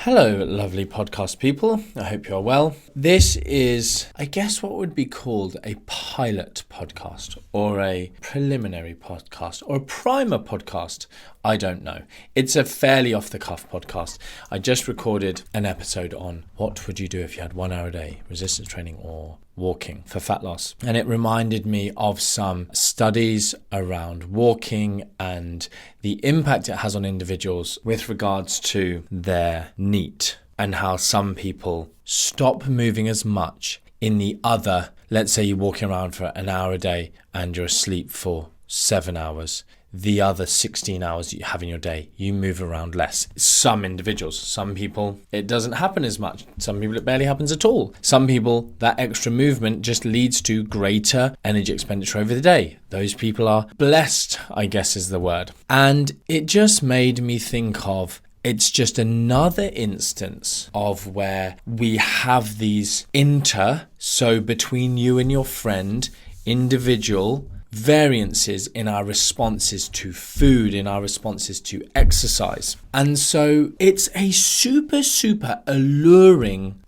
Hello, lovely podcast people. I hope you're well. This is, I guess, what would be called a pilot podcast or a preliminary podcast or a primer podcast. I don't know. It's a fairly off-the-cuff podcast. I just recorded an episode on what would you do if you had 1 hour a day, resistance training or walking for fat loss. And it reminded me of some studies around walking and the impact it has on individuals with regards to their NEAT and how some people stop moving as much in the other. Let's say you're walking around for an hour a day and you're asleep for 7 hours. The other 16 hours that you have in your day, you move around less. Some individuals, some people, it doesn't happen as much. Some people, it barely happens at all. Some people, that extra movement just leads to greater energy expenditure over the day. Those people are blessed, I guess is the word. And it just made me think of, it's just another instance of where we have these so between you and your friend, individual variances in our responses to food, in our responses to exercise. And so it's a super alluring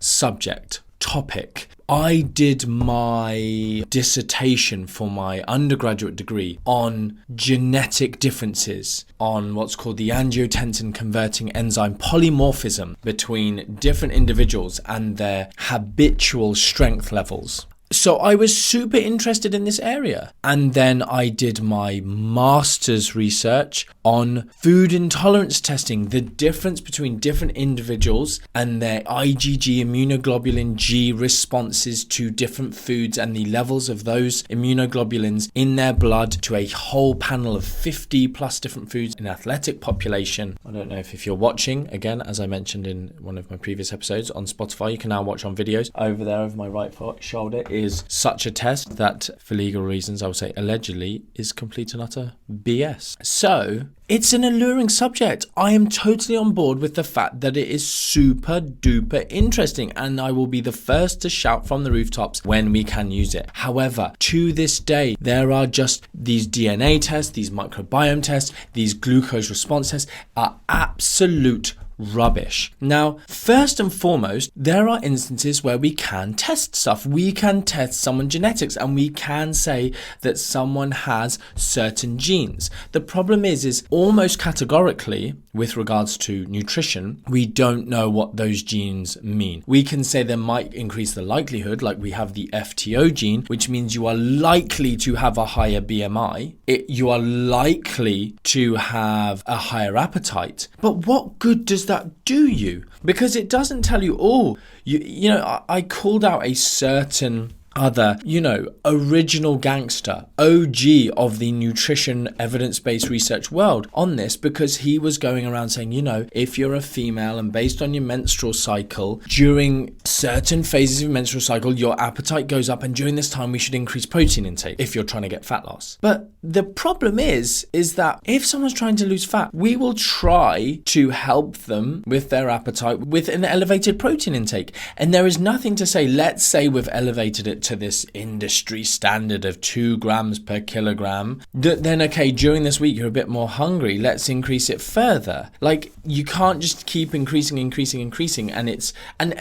topic. I did my dissertation for my undergraduate degree on genetic differences on what's called the angiotensin converting enzyme polymorphism between different individuals and their habitual strength levels. So I was super interested in this area. And then I did my master's research on food intolerance testing, the difference between different individuals and their IgG immunoglobulin G responses to different foods and the levels of those immunoglobulins in their blood to a whole panel of 50 plus different foods in athletic population. I don't know if you're watching, again, as I mentioned in one of my previous episodes on Spotify, you can now watch on videos. Over there over my right shoulder is such a test that, for legal reasons, I would say allegedly, is complete and utter BS. So it's an alluring subject. I am totally on board with the fact that it is super duper interesting, and I will be the first to shout from the rooftops when we can use it. However, to this day, there are just these DNA tests, these microbiome tests, these glucose response tests are absolute rubbish. Now, first and foremost, there are instances where we can test stuff. We can test someone's genetics and we can say that someone has certain genes. The problem is almost categorically, with regards to nutrition, we don't know what those genes mean. We can say they might increase the likelihood, like we have the FTO gene, which means you are likely to have a higher BMI. You are likely to have a higher appetite. But what good does that do you? Because it doesn't tell you, I called out a certain other, original gangster, OG of the nutrition evidence-based research world on this, because he was going around saying, if you're a female and based on your menstrual cycle, during certain phases of your menstrual cycle, your appetite goes up, and during this time we should increase protein intake if you're trying to get fat loss. But the problem is that if someone's trying to lose fat, we will try to help them with their appetite with an elevated protein intake. And there is nothing to say, let's say we've elevated it to this industry standard of 2 grams per kilogram, then okay, during this week you're a bit more hungry, let's increase it further. Like, you can't just keep increasing and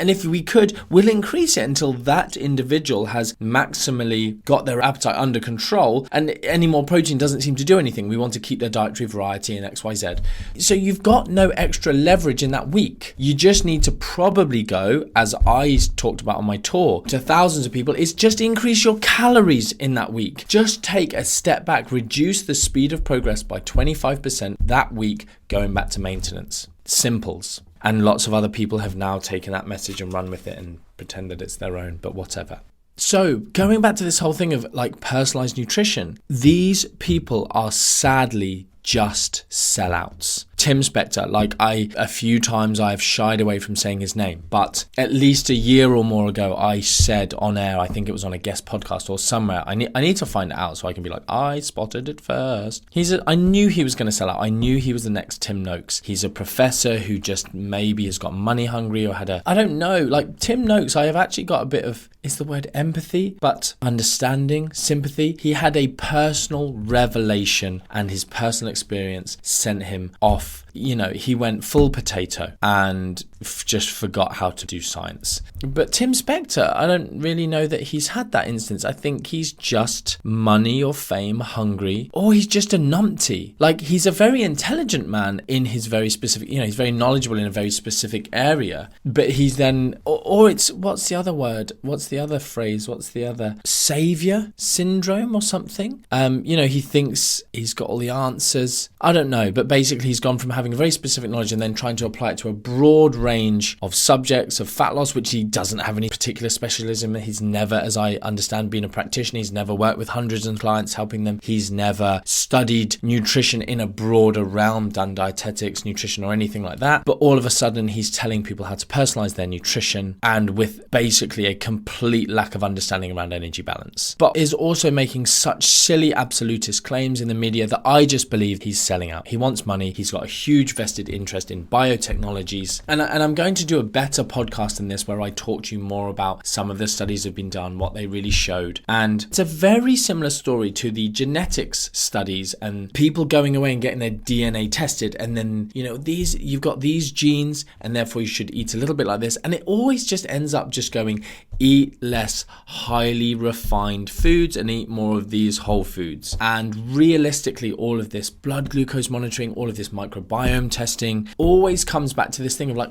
if we could, we'll increase it until that individual has maximally got their appetite under control, and any more protein doesn't seem to do anything. We want to keep their dietary variety and XYZ. So you've got no extra leverage in that week. You just need to probably go, as I talked about on my tour, to thousands of people, is just increase your calories in that week. Just take a step back, reduce the speed of progress by 25% that week, going back to maintenance. Simples. And lots of other people have now taken that message and run with it and pretend that it's their own, but whatever. So going back to this whole thing of like personalized nutrition, these people are sadly just sellouts. Tim Spector, a few times I've shied away from saying his name, but at least a year or more ago, I said on air, I think it was on a guest podcast or somewhere, I need to find it out so I can be like, I spotted it first. I knew he was going to sell out. I knew he was the next Tim Noakes. He's a professor who just maybe has got money hungry or I don't know, like Tim Noakes, I have actually got a bit of, is the word empathy, but understanding, sympathy. He had a personal revelation and his personal experience sent him off he went full potato and just forgot how to do science. But Tim Spector, I don't really know that he's had that instance. I think he's just money or fame hungry, or he's just a numpty. Like, he's a very intelligent man in his very specific, he's very knowledgeable in a very specific area, but he's then, or it's, what's the other word? What's the other phrase? What's the other? Savior syndrome or something? He thinks he's got all the answers. I don't know, but basically he's gone from having a very specific knowledge and then trying to apply it to a broad range of subjects of fat loss, which he doesn't have any particular specialism. He's never, as I understand, been a practitioner. He's never worked with hundreds of clients helping them. He's never studied nutrition in a broader realm, done dietetics, nutrition or anything like that. But all of a sudden he's telling people how to personalize their nutrition, and with basically a complete lack of understanding around energy balance. But is also making such silly absolutist claims in the media that I just believe he's selling out. He wants money. He's got a huge vested interest in biotechnologies. And I'm going to do a better podcast than this where I talk to you more about some of the studies that have been done, what they really showed. And it's a very similar story to the genetics studies and people going away and getting their DNA tested. And then, you've got these genes and therefore you should eat a little bit like this. And it always just ends up just going, eat less highly refined foods and eat more of these whole foods. And realistically, all of this blood glucose monitoring, all of this microbiome testing always comes back to this thing of like,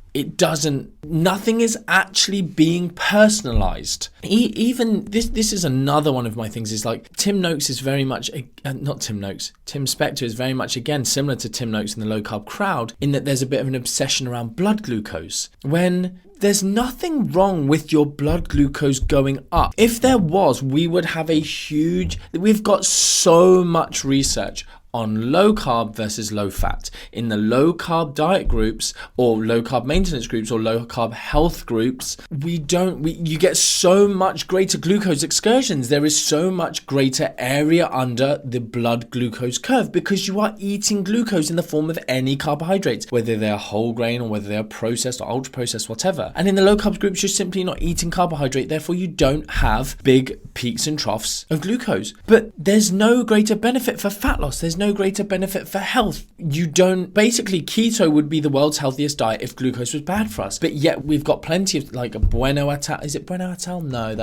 nothing is actually being personalized. Even this is another one of my things, is like Tim Spector is very much, again, similar to Tim Noakes in the low carb crowd, in that there's a bit of an obsession around blood glucose, when there's nothing wrong with your blood glucose going up. If there was, we've got so much research on low carb versus low fat. In the low carb diet groups or low carb maintenance groups or low carb health groups, you get so much greater glucose excursions. There is so much greater area under the blood glucose curve because you are eating glucose in the form of any carbohydrates, whether they're whole grain or whether they're processed or ultra processed, whatever. And in the low carb groups, you're simply not eating carbohydrate. Therefore, you don't have big peaks and troughs of glucose. But there's no greater benefit for fat loss. There's no greater benefit for health. Basically keto would be the world's healthiest diet if glucose was bad for us. But yet we've got plenty of, like, Bueno et al. Is it Bueno et al? No,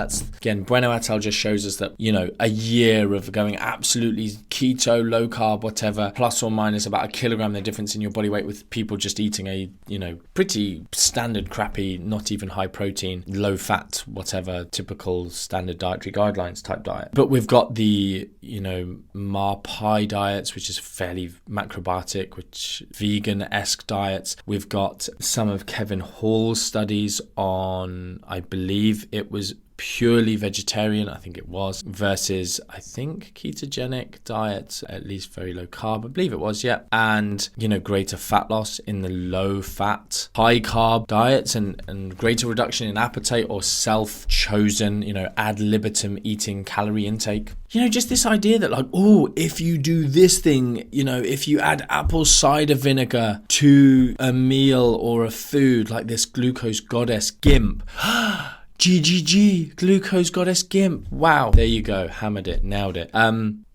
Bueno et al. Just shows us that, a year of going absolutely keto, low carb, whatever, plus or minus about 1 kilogram, the difference in your body weight with people just eating a, pretty standard, crappy, not even high protein, low fat, whatever, typical standard dietary guidelines type diet. But we've got the, MAPI diets, which is fairly macrobiotic, which vegan-esque diets. We've got some of Kevin Hall's studies on, I believe it was purely vegetarian, I think it was, versus I think ketogenic diets, at least very low carb, I believe it was, yeah. And, greater fat loss in the low fat, high carb diets and greater reduction in appetite or self-chosen, ad libitum eating calorie intake. Just this idea that if you do this thing, if you add apple cider vinegar to a meal or a food like this glucose goddess Gimp, GGG, glucose goddess Gimp. Wow. There you go. Hammered it. Nailed it.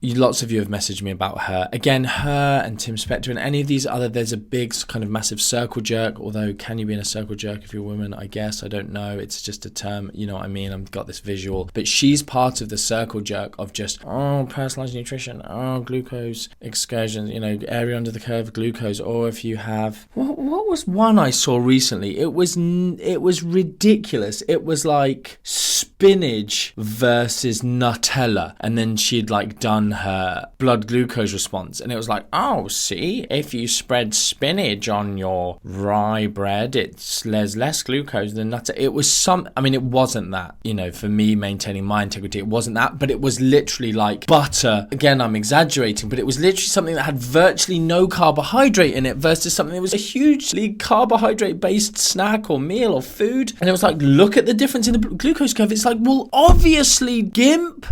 Lots of you have messaged me about her. Again, her and Tim Spector and any of these other, there's a big kind of massive circle jerk, although can you be in a circle jerk if you're a woman? I guess. I don't know. It's just a term. You know what I mean? I've got this visual. But she's part of the circle jerk of just, personalized nutrition, glucose excursions, area under the curve, glucose. Or if you have, what was one I saw recently? It was ridiculous. It was like spinach versus Nutella. And then she'd done her blood glucose response, and it was like, see, if you spread spinach on your rye bread, there's less glucose than Nutella. It was it wasn't that, for me maintaining my integrity, it wasn't that, but it was literally like butter. Again, I'm exaggerating, but it was literally something that had virtually no carbohydrate in it versus something that was a hugely carbohydrate based snack or meal or food. And it was like, look at the difference in the glucose curve. It's like, well, obviously, Gimp.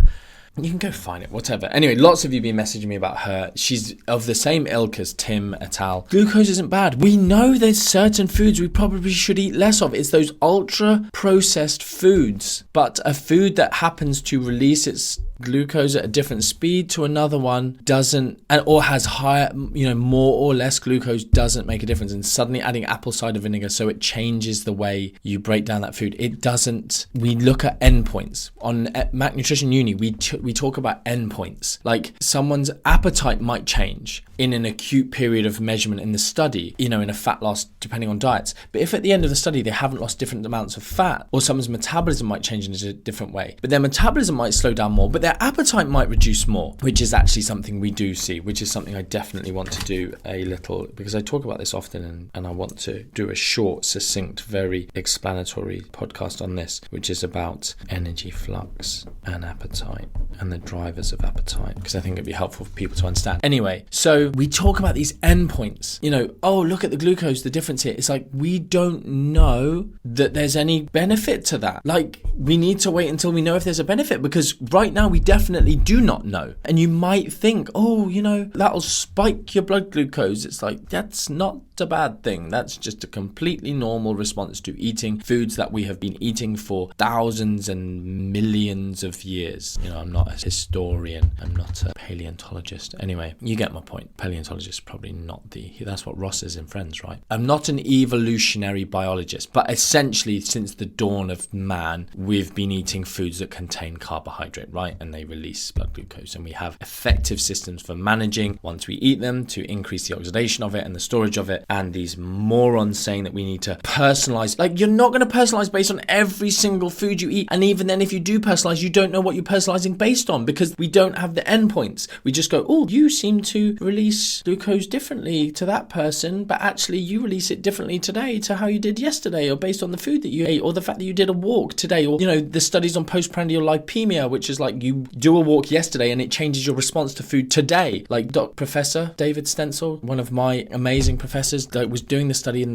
You can go find it, whatever. Anyway, lots of you have been messaging me about her. She's of the same ilk as Tim et al. Glucose isn't bad. We know there's certain foods we probably should eat less of. It's those ultra processed foods. But a food that happens to release its glucose at a different speed to another one doesn't, or has higher, more or less glucose doesn't make a difference. And suddenly adding apple cider vinegar, so it changes the way you break down that food. It doesn't. We look at endpoints. On Mac Nutrition Uni, we talk about endpoints. Like someone's appetite might change in an acute period of measurement in the study, in a fat loss depending on diets. But if at the end of the study they haven't lost different amounts of fat, or someone's metabolism might change in a different way, but their metabolism might slow down more, but their appetite might reduce more, which is actually something we do see, which is something I definitely want to do a little, because I talk about this often and I want to do a short, succinct, very explanatory podcast on this, which is about energy flux and appetite and the drivers of appetite, because I think it'd be helpful for people to understand. Anyway, so we talk about these endpoints, oh, look at the glucose, the difference here. It's like, we don't know that there's any benefit to that. Like, we need to wait until we know if there's a benefit, because right now we definitely do not know. And you might think, oh, that'll spike your blood glucose. It's like, that's not a bad thing. That's just a completely normal response to eating foods that we have been eating for thousands and millions of years. I'm not a historian. I'm not a paleontologist. Anyway, you get my point. Paleontologist, probably not that's what Ross is in Friends, right? I'm not an evolutionary biologist, but essentially since the dawn of man, we've been eating foods that contain carbohydrate, right? And they release blood glucose, and we have effective systems for managing once we eat them to increase the oxidation of it and the storage of it. And these morons saying that we need to personalize, like, you're not going to personalize based on every single food you eat. And even then, if you do personalize, you don't know what you're personalizing based on, because we don't have the endpoints. We just go, oh, you seem to release glucose differently to that person, but actually you release it differently today to how you did yesterday, or based on the food that you ate, or the fact that you did a walk today, or the studies on postprandial lipemia, which is like you do a walk yesterday and it changes your response to food today. Like Professor David Stencil, one of my amazing professors, that was doing the studies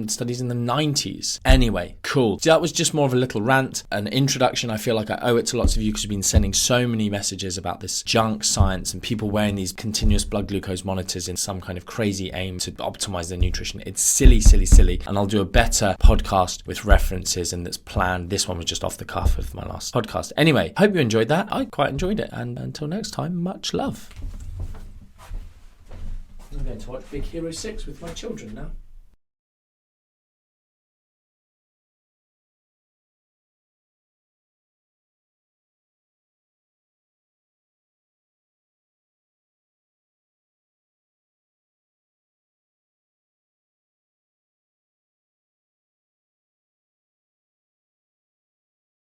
in the 90s. Anyway, cool. So that was just more of a little rant, an introduction. I feel like I owe it to lots of you, because you've been sending so many messages about this junk science and people wearing these continuous blood glucose monitors in some kind of crazy aim to optimize their nutrition. It's silly. And I'll do a better podcast with references and that's planned. This one was just off the cuff of my last podcast. Anyway, hope you enjoyed that. I quite enjoyed it. And until next time, much love. I'm going to watch Big Hero 6 with my children now.